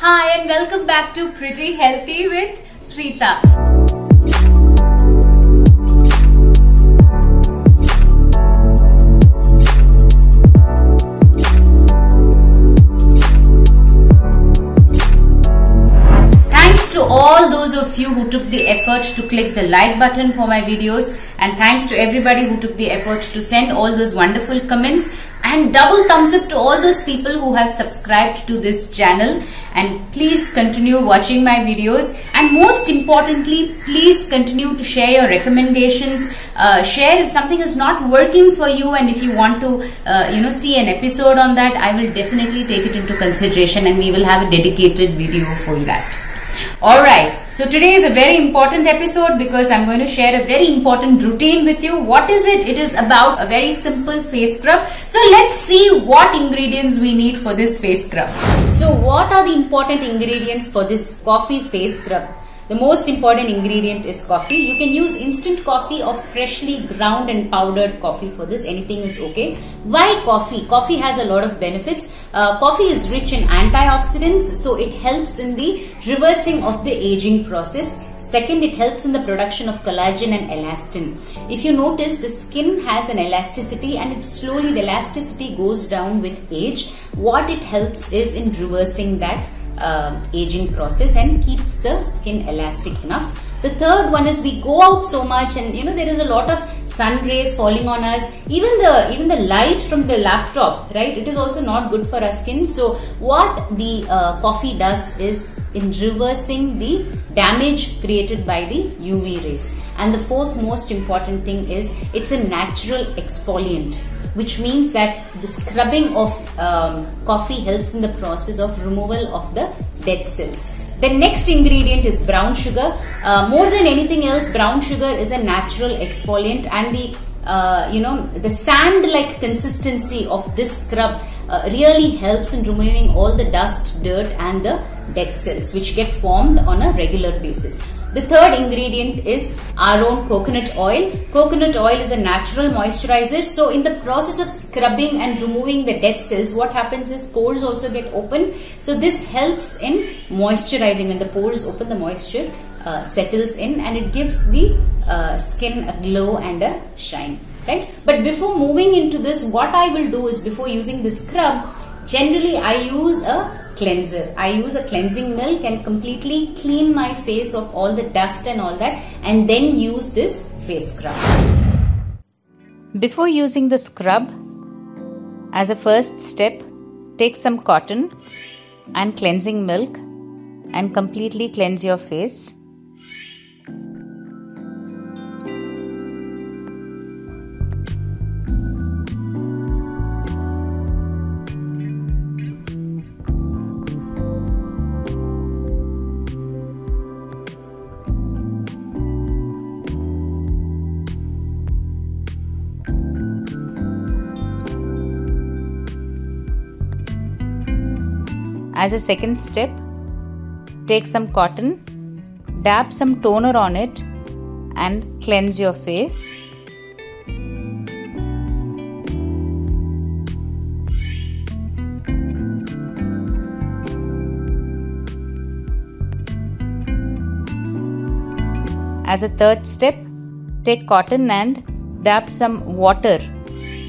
Hi and welcome back to Pretty Healthy with Preeta. Thanks to all those of you who took the effort to click the like button for my videos, and thanks to everybody who took the effort to send all those wonderful comments, and double thumbs up to all those people who have subscribed to this channel. And please continue watching my videos, and most importantly, please continue to share your recommendations. Share if something is not working for you, and if you want to see an episode on that, I will definitely take it into consideration and we will have a dedicated video for that. Alright, so today is a very important episode because I'm going to share a very important routine with you. What is it? It is about a very simple face scrub. So let's see what ingredients we need for this face scrub. So what are the important ingredients for this coffee face scrub? The most important ingredient is coffee. You can use instant coffee or freshly ground and powdered coffee for this. Anything is okay. Why coffee? Coffee has a lot of benefits. Coffee is rich in antioxidants, so it helps in the reversing of the aging process. Second, it helps in the production of collagen and elastin. If you notice, the skin has an elasticity, and the elasticity goes down with age. What it helps is in reversing that aging process and keeps the skin elastic enough. The third one is we go out so much, and there is a lot of sun rays falling on us. Even the light from the laptop, right? It is also not good for our skin. So what the coffee does is in reversing the damage created by the UV rays. And the fourth most important thing is it's a natural exfoliant, which means that the scrubbing of coffee helps in the process of removal of the dead cells. The next ingredient is brown sugar. More than anything else, brown sugar is a natural exfoliant, and the sand-like consistency of this scrub really helps in removing all the dust, dirt, and the dead cells which get formed on a regular basis. The third ingredient is our own coconut oil. Coconut oil is a natural moisturizer. So in the process of scrubbing and removing the dead cells, what happens is pores also get open. So this helps in moisturizing. When the pores open, the moisture settles in, and it gives the skin a glow and a shine. Right? But before moving into this, what I will do is, before using the scrub, generally I use a cleanser. I use a cleansing milk and completely clean my face of all the dust and all that, and then use this face scrub. Before using the scrub, as a first step, take some cotton and cleansing milk and completely cleanse your face. As a second step, take some cotton, dab some toner on it, and cleanse your face. As a third step, take cotton and dab some water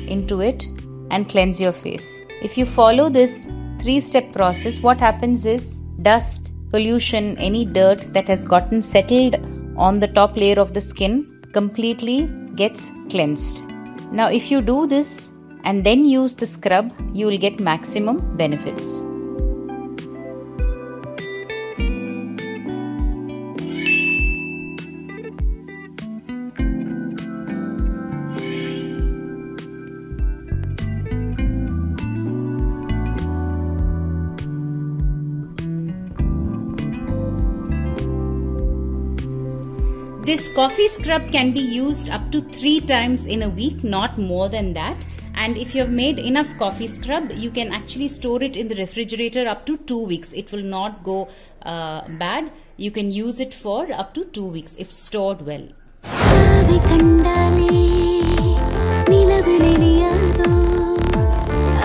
into it and cleanse your face. If you follow this three-step process, what happens is dust, pollution, any dirt that has gotten settled on the top layer of the skin completely gets cleansed. Now if you do this and then use the scrub, you will get maximum benefits. This coffee scrub can be used up to 3 times in a week, not more than that. And if you have made enough coffee scrub, you can actually store it in the refrigerator up to 2 weeks. It will not go bad. You can use it for up to 2 weeks if stored well.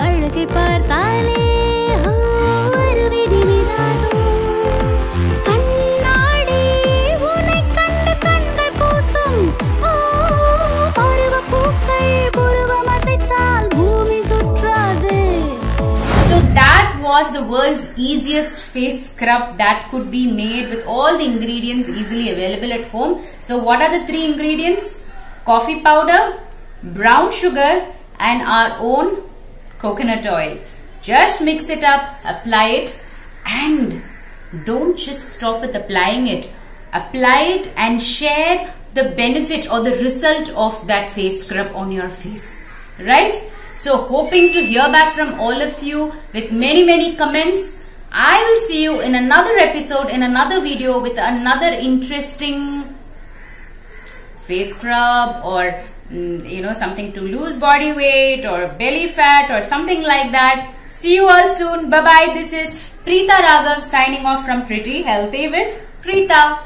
அழகை பார்த்தாலே அருவி திமிராதோ course, the world's easiest face scrub that could be made with all the ingredients easily available at home. So what are the 3 ingredients? Coffee powder, brown sugar, and our own coconut oil. Just mix it up, apply it, and don't just stop with applying it. Apply it and share the benefit or the result of that face scrub on your face. Right? So hoping to hear back from all of you with many comments. I will see you in another episode, in another video with another interesting face scrub or something to lose body weight or belly fat or something like that. See you all soon. Bye bye. This is Preeta Raghav signing off from Pretty Healthy with Preeta.